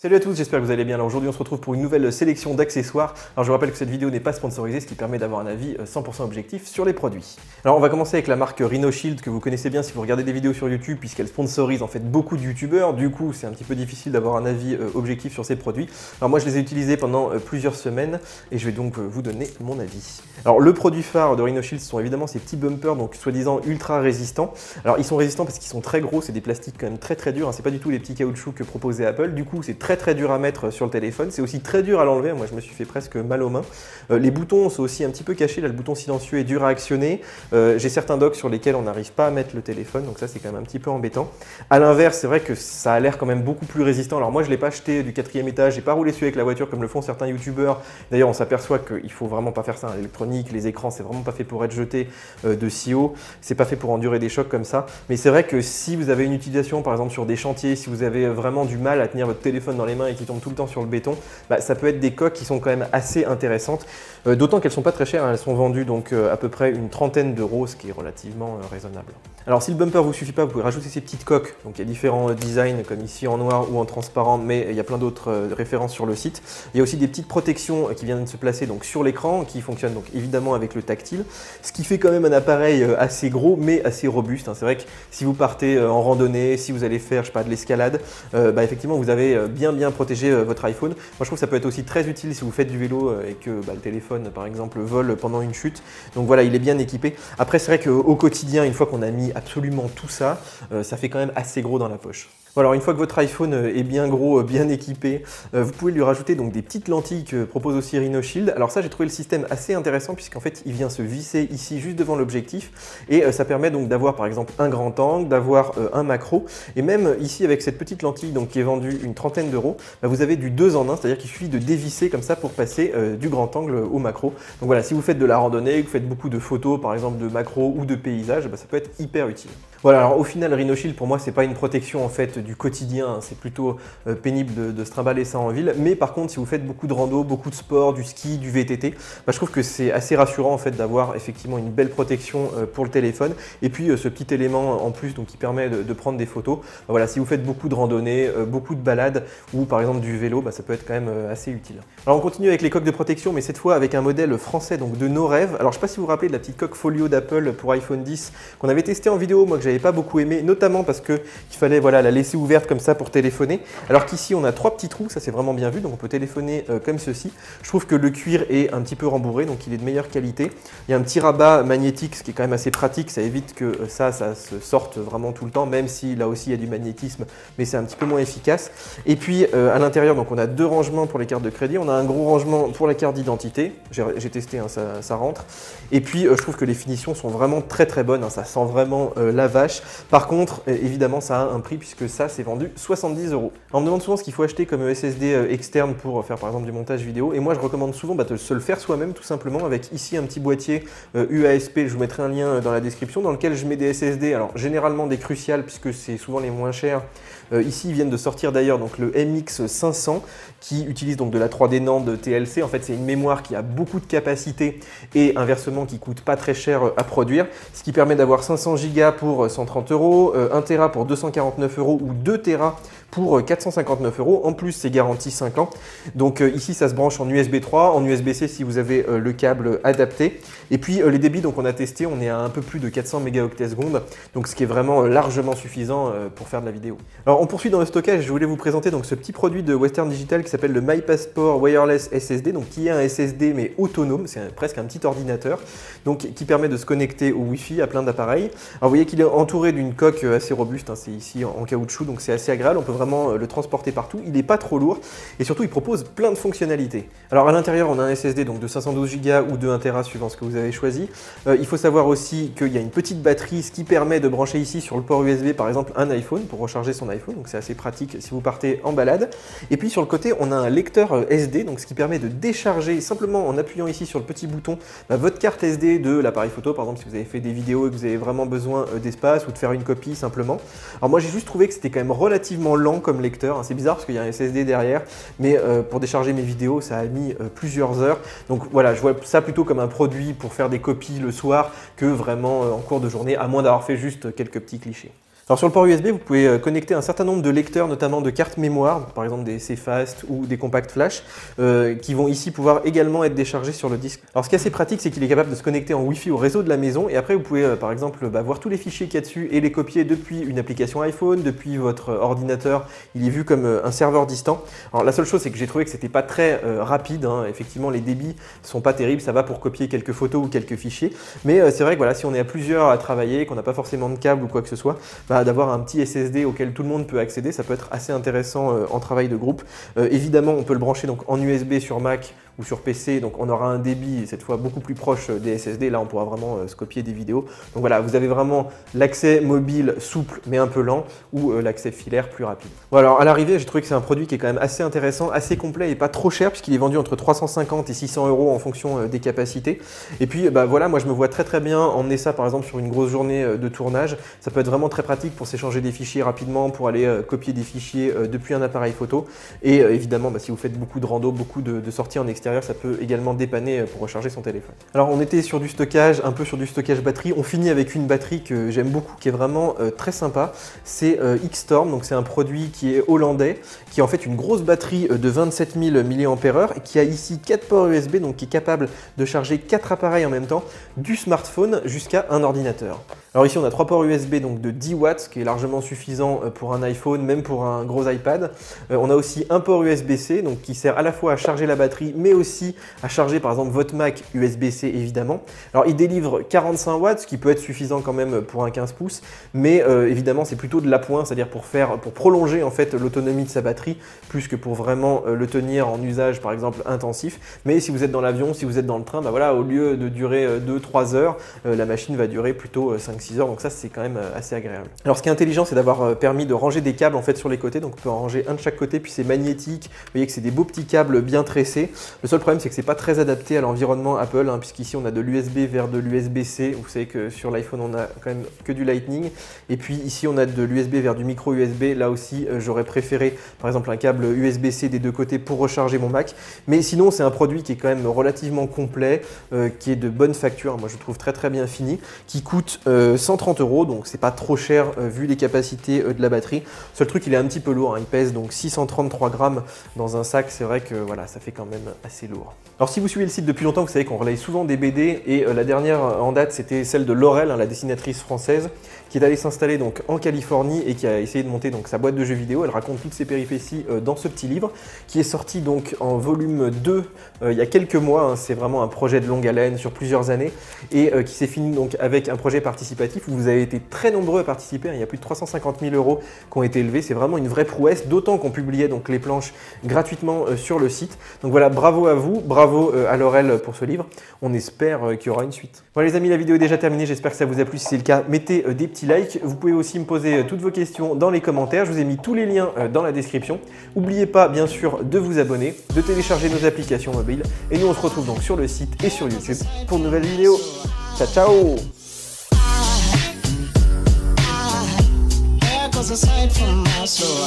Salut à tous, j'espère que vous allez bien. Alors aujourd'hui on se retrouve pour une nouvelle sélection d'accessoires. Alors je vous rappelle que cette vidéo n'est pas sponsorisée, ce qui permet d'avoir un avis 100% objectif sur les produits. Alors on va commencer avec la marque Rhino Shield que vous connaissez bien si vous regardez des vidéos sur YouTube puisqu'elle sponsorise en fait beaucoup de youtubeurs. Du coup c'est un petit peu difficile d'avoir un avis objectif sur ces produits. Alors moi je les ai utilisés pendant plusieurs semaines et je vais donc vous donner mon avis. Alors le produit phare de Rhino Shield ce sont évidemment ces petits bumpers donc soi-disant ultra résistants. Alors ils sont résistants parce qu'ils sont très gros, c'est des plastiques quand même très durs, hein. C'est pas du tout les petits caoutchoucs que proposait Apple. Du coup c'est très dur à mettre sur le téléphone, c'est aussi très dur à l'enlever, moi je me suis fait presque mal aux mains. Les boutons sont aussi un petit peu cachés, là le bouton silencieux est dur à actionner. J'ai certains docks sur lesquels on n'arrive pas à mettre le téléphone, donc ça c'est quand même un petit peu embêtant. A l'inverse, c'est vrai que ça a l'air quand même beaucoup plus résistant. Alors moi je ne l'ai pas acheté du 4e étage, j'ai pas roulé dessus avec la voiture comme le font certains youtubeurs. D'ailleurs on s'aperçoit qu'il faut vraiment pas faire ça, l'électronique, les écrans, c'est vraiment pas fait pour être jeté de si haut, c'est pas fait pour endurer des chocs comme ça. Mais c'est vrai que si vous avez une utilisation par exemple sur des chantiers, si vous avez vraiment du mal à tenir votre téléphone dans les mains et qui tombe tout le temps sur le béton, ça peut être des coques qui sont quand même assez intéressantes, d'autant qu'elles sont pas très chères, hein. Elles sont vendues donc à peu près une trentaine d'euros, ce qui est relativement raisonnable. Alors si le bumper vous suffit pas, vous pouvez rajouter ces petites coques, donc il y a différents designs comme ici en noir ou en transparent, mais il y a plein d'autres références sur le site. Il y a aussi des petites protections qui viennent de se placer donc sur l'écran, qui fonctionnent donc évidemment avec le tactile, ce qui fait quand même un appareil assez gros mais assez robuste, hein. C'est vrai que si vous partez en randonnée, si vous allez faire je sais pas de l'escalade, effectivement vous avez bien protégé votre iPhone. Moi je trouve que ça peut être aussi très utile si vous faites du vélo et que le téléphone par exemple vole pendant une chute. Donc voilà, il est bien équipé. Après c'est vrai qu'au quotidien, une fois qu'on a mis absolument tout ça, ça fait quand même assez gros dans la poche. Bon, alors une fois que votre iPhone est bien gros, bien équipé, vous pouvez lui rajouter donc des petites lentilles que propose aussi Rhino Shield. Alors ça j'ai trouvé le système assez intéressant puisqu'en fait il vient se visser ici juste devant l'objectif et ça permet donc d'avoir par exemple un grand angle, d'avoir un macro et même ici avec cette petite lentille donc qui est vendue une trentaine d'euros, vous avez du 2 en 1, c'est-à-dire qu'il suffit de dévisser comme ça pour passer du grand angle au macro. Donc voilà, si vous faites de la randonnée, que vous faites beaucoup de photos par exemple de macro ou de paysages, ça peut être hyper utile. Voilà, alors au final Rhino Shield pour moi c'est pas une protection en fait du quotidien, hein. C'est plutôt pénible de se trimballer ça en ville, mais par contre si vous faites beaucoup de rando, beaucoup de sport, du ski, du VTT, je trouve que c'est assez rassurant en fait d'avoir effectivement une belle protection pour le téléphone et puis ce petit élément en plus donc qui permet de prendre des photos. Voilà, si vous faites beaucoup de randonnées, beaucoup de balades ou par exemple du vélo, ça peut être quand même assez utile. Alors on continue avec les coques de protection mais cette fois avec un modèle français donc de nos rêves. Alors je sais pas si vous vous rappelez de la petite coque folio d'Apple pour iPhone 10 qu'on avait testé en vidéo, moi que j'avais pas beaucoup aimé, notamment parce qu'il fallait voilà, la laisser ouverte comme ça pour téléphoner. Alors qu'ici on a 3 petits trous, ça c'est vraiment bien vu, donc on peut téléphoner comme ceci. Je trouve que le cuir est un petit peu rembourré, donc il est de meilleure qualité. Il y a un petit rabat magnétique, ce qui est quand même assez pratique, ça évite que ça se sorte vraiment tout le temps, même si là aussi il y a du magnétisme, mais c'est un petit peu moins efficace. Et puis à l'intérieur, donc on a 2 rangements pour les cartes de crédit, on a un gros rangement pour la carte d'identité, j'ai testé, hein, ça rentre. Et puis je trouve que les finitions sont vraiment très bonnes, hein, ça sent vraiment la vache. Par contre, évidemment, ça a un prix puisque ça, c'est vendu 70 euros. On me demande souvent ce qu'il faut acheter comme SSD externe pour faire par exemple du montage vidéo. Et moi, je recommande souvent de se le faire soi-même tout simplement avec ici un petit boîtier UASP. Je vous mettrai un lien dans la description dans lequel je mets des SSD. Alors généralement des cruciales puisque c'est souvent les moins chers. Ici, ils viennent de sortir d'ailleurs donc le MX500 qui utilise donc de la 3D NAND TLC. En fait, c'est une mémoire qui a beaucoup de capacité et inversement qui coûte pas très cher à produire, ce qui permet d'avoir 500 Go pour 130 euros, 1 Tera pour 249 euros ou 2 Tera pour 459 euros. En plus, c'est garanti 5 ans. Donc ici, ça se branche en USB 3, en USB-C si vous avez le câble adapté. Et puis les débits, donc on a testé, on est à un peu plus de 400 mégaoctets secondes, donc ce qui est vraiment largement suffisant pour faire de la vidéo. Alors on poursuit dans le stockage, je voulais vous présenter donc ce petit produit de Western Digital qui s'appelle le My Passport Wireless SSD, donc qui est un SSD mais autonome, c'est presque un petit ordinateur, donc qui permet de se connecter au Wi-Fi à plein d'appareils. Alors vous voyez qu'il est entouré d'une coque assez robuste, hein, c'est ici en caoutchouc, donc c'est assez agréable, on peut vraiment le transporter partout, il n'est pas trop lourd et surtout il propose plein de fonctionnalités. Alors à l'intérieur on a un SSD donc de 512 Go ou de 1 Tera suivant ce que vous avez choisi. Il faut savoir aussi qu'il y a une petite batterie, ce qui permet de brancher ici sur le port USB par exemple un iPhone pour recharger son iPhone, donc c'est assez pratique si vous partez en balade. Et puis sur le côté on a un lecteur SD, donc ce qui permet de décharger simplement en appuyant ici sur le petit bouton votre carte SD de l'appareil photo, par exemple si vous avez fait des vidéos et que vous avez vraiment besoin d'espace ou de faire une copie simplement. Alors moi j'ai juste trouvé que c'était quand même relativement lent comme lecteur, hein. C'est bizarre parce qu'il y a un SSD derrière, mais pour décharger mes vidéos ça a mis plusieurs heures. Donc voilà, je vois ça plutôt comme un produit pour faire des copies le soir que vraiment en cours de journée, à moins d'avoir fait juste quelques petits clichés. Alors sur le port USB, vous pouvez connecter un certain nombre de lecteurs, notamment de cartes mémoire, par exemple des CFast ou des compacts flash, qui vont ici pouvoir également être déchargés sur le disque. Alors ce qui est assez pratique, c'est qu'il est capable de se connecter en Wi-Fi au réseau de la maison, et après vous pouvez par exemple voir tous les fichiers qu'il y a dessus et les copier depuis une application iPhone, depuis votre ordinateur. Il est vu comme un serveur distant. Alors la seule chose, c'est que j'ai trouvé que c'était pas très rapide, hein. Effectivement les débits sont pas terribles, ça va pour copier quelques photos ou quelques fichiers, mais c'est vrai que voilà, si on est à plusieurs à travailler, qu'on n'a pas forcément de câble ou quoi que ce soit, d'avoir un petit SSD auquel tout le monde peut accéder, ça peut être assez intéressant en travail de groupe. Évidemment, on peut le brancher donc en USB sur Mac ou sur PC, donc on aura un débit cette fois beaucoup plus proche des SSD. Là, on pourra vraiment se copier des vidéos. Donc voilà, vous avez vraiment l'accès mobile souple mais un peu lent, ou l'accès filaire plus rapide. Bon, alors à l'arrivée, j'ai trouvé que c'est un produit qui est quand même assez intéressant, assez complet et pas trop cher, puisqu'il est vendu entre 350 et 600 € en fonction des capacités. Et puis voilà, moi je me vois très bien emmener ça par exemple sur une grosse journée de tournage. Ça peut être vraiment très pratique pour s'échanger des fichiers rapidement, pour aller copier des fichiers depuis un appareil photo. Et évidemment, si vous faites beaucoup de rando, beaucoup de sorties en extérieur, ça peut également dépanner pour recharger son téléphone. Alors on était sur du stockage, un peu sur du stockage batterie. On finit avec une batterie que j'aime beaucoup, qui est vraiment très sympa. C'est X-Storm, donc c'est un produit qui est hollandais, qui est en fait une grosse batterie de 27 000 mAh et qui a ici 4 ports USB, donc qui est capable de charger 4 appareils en même temps, du smartphone jusqu'à un ordinateur. Alors ici on a 3 ports USB donc de 10 watts, ce qui est largement suffisant pour un iPhone, même pour un gros iPad. On a aussi un port USB-C, donc qui sert à la fois à charger la batterie, mais aussi à charger par exemple votre Mac USB-C évidemment. Alors il délivre 45 watts, ce qui peut être suffisant quand même pour un 15 pouces, mais évidemment c'est plutôt de l'appoint, c'est-à-dire pour prolonger en fait l'autonomie de sa batterie, plus que pour vraiment le tenir en usage par exemple intensif. Mais si vous êtes dans l'avion, si vous êtes dans le train, voilà, au lieu de durer 2-3 heures, la machine va durer plutôt 5-6 heures, donc ça c'est quand même assez agréable. Alors ce qui est intelligent, c'est d'avoir permis de ranger des câbles en fait sur les côtés, donc on peut en ranger un de chaque côté, puis c'est magnétique. Vous voyez que c'est des beaux petits câbles bien tressés. Le seul problème, c'est que c'est pas très adapté à l'environnement Apple, hein, puisqu'ici on a de l'USB vers de l'USB-C. Vous savez que sur l'iPhone on a quand même que du Lightning, et puis ici on a de l'USB vers du micro USB. Là aussi j'aurais préféré par exemple un câble USB-C des deux côtés pour recharger mon Mac, mais sinon c'est un produit qui est quand même relativement complet, qui est de bonne facture, moi je trouve très bien fini, qui coûte 130 €, donc c'est pas trop cher vu les capacités de la batterie. Seul truc, il est un petit peu lourd, hein, il pèse donc 633 grammes dans un sac, c'est vrai que voilà, ça fait quand même assez lourd. Alors si vous suivez le site depuis longtemps, vous savez qu'on relaye souvent des BD, et la dernière en date c'était celle de Laurel, hein, la dessinatrice française, qui est allée s'installer donc en Californie et qui a essayé de monter donc sa boîte de jeux vidéo. Elle raconte toutes ses péripéties dans ce petit livre, qui est sorti donc en volume 2 il y a quelques mois, hein. C'est vraiment un projet de longue haleine sur plusieurs années, et qui s'est fini donc avec un projet participatif où vous avez été très nombreux à participer, hein. Il y a plus de 350 000 € qui ont été élevés. C'est vraiment une vraie prouesse, d'autant qu'on publiait donc les planches gratuitement sur le site. Donc voilà, bravo à vous, bravo à Laurel pour ce livre. On espère qu'il y aura une suite. Voilà les amis, la vidéo est déjà terminée, j'espère que ça vous a plu. Si c'est le cas, mettez des petits likes. Vous pouvez aussi me poser toutes vos questions dans les commentaires. Je vous ai mis tous les liens dans la description. N'oubliez pas bien sûr de vous abonner, de télécharger nos applications mobiles, et nous on se retrouve donc sur le site et sur YouTube pour de nouvelles vidéos. Ciao ciao. Aside from my soul.